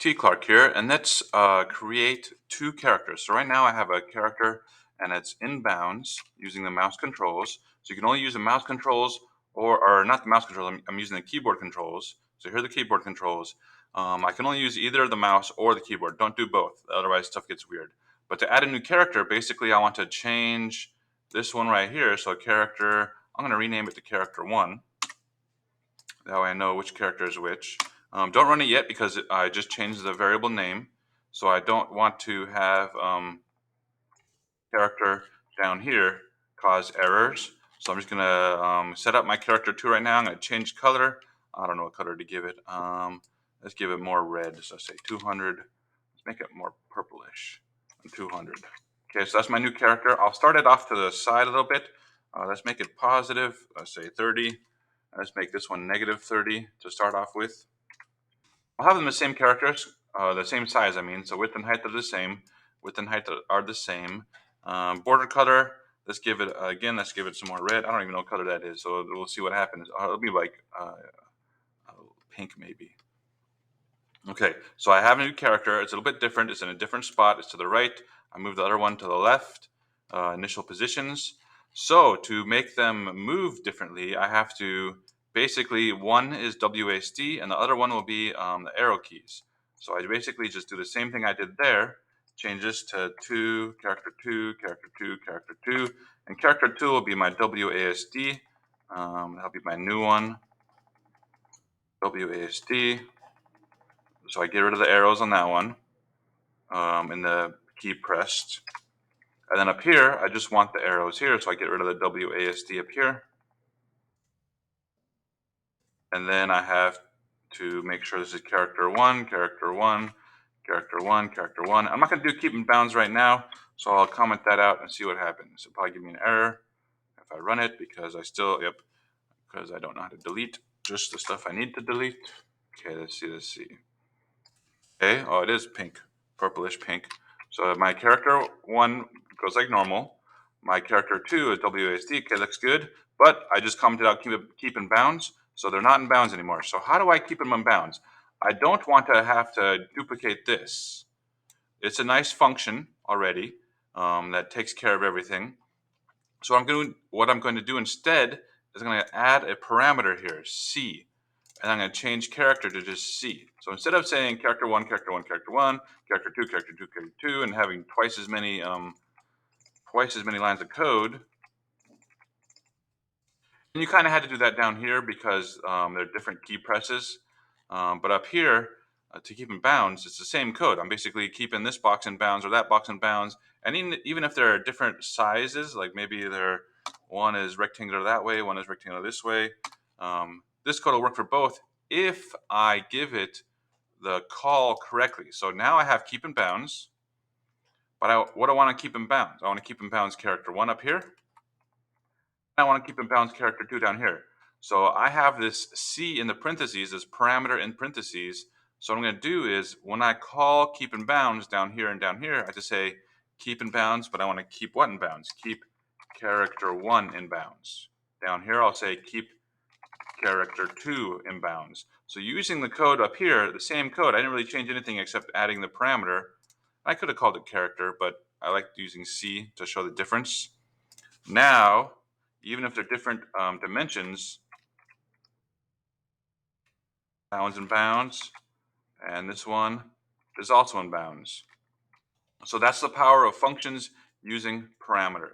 T. Clark here, and let's create two characters. So right now I have a character and it's in bounds using the mouse controls. So you can only use the mouse controls or not the mouse controls, I'm using the keyboard controls. So here are the keyboard controls. I can only use either the mouse or the keyboard. Don't do both, otherwise stuff gets weird. But to add a new character, basically I want to change this one right here. So character, I'm going to rename it to character 1. That way I know which character is which. Don't run it yet because I just changed the variable name. So I don't want to have character down here cause errors. So I'm just going to set up my character 2 right now. I'm going to change color. I don't know what color to give it. Let's give it more red. So say 200. Let's make it more purplish. 200. Okay, so that's my new character. I'll start it off to the side a little bit. Let's make it positive. Let's say 30. Let's make this one negative 30 to start off with. I'll have them the same characters, the same size, I mean. So width and height are the same. Width and height are the same. Border color, let's give it, again, let's give it some more red. I don't even know what color that is, so we'll see what happens. It'll be like pink maybe. Okay, so I have a new character. It's a little bit different. It's in a different spot. It's to the right. I move the other one to the left. Initial positions. So to make them move differently, I have to basically, one is WASD and the other one will be the arrow keys. So I basically just do the same thing I did there. Change this to 2, character 2, character 2, character 2. And character 2 will be my WASD. That'll be my new one. WASD. So I get rid of the arrows on that one, and the key pressed. And then up here, I just want the arrows here, so I get rid of the WASD up here. And then I have to make sure this is character 1, character 1, character 1, character 1. I'm not going to do keep in bounds right now, so I'll comment that out and see what happens. It'll probably give me an error if I run it because because I don't know how to delete just the stuff I need to delete. Okay, let's see. Okay, oh, it is pink, purplish pink. So my character 1 goes like normal. My character 2 is WASD. Okay, looks good. But I just commented out keep in bounds, so they're not in bounds anymore. So how do I keep them in bounds? I don't want to have to duplicate this. It's a nice function already that takes care of everything. So what I'm going to do instead is I'm going to add a parameter here, C. And I'm going to change character to just C. So instead of saying character 1, character 1, character 1, character 2, character 2, character 2, and having twice as many lines of code, and you kind of had to do that down here because there are different key presses. But up here, to keep in bounds, it's the same code. I'm basically keeping this box in bounds or that box in bounds. And even if there are different sizes, like maybe one is rectangular that way, one is rectangular this way, this code will work for both if I give it the call correctly. So now I have keep in bounds, but what I want to keep in bounds? I want to keep in bounds character 1 up here. I want to keep in bounds character 2 down here. So I have this C in the parentheses, this parameter in parentheses. So what I'm going to do is when I call keep in bounds down here and down here, I just say keep in bounds, but I want to keep what in bounds? Keep character 1 in bounds. Down here, I'll say keep character 2 in bounds. So using the code up here, the same code, I didn't really change anything except adding the parameter. I could have called it character, but I like using C to show the difference. Now, even if they're different dimensions, bounds and bounds, and this one is also in bounds. So that's the power of functions using parameters.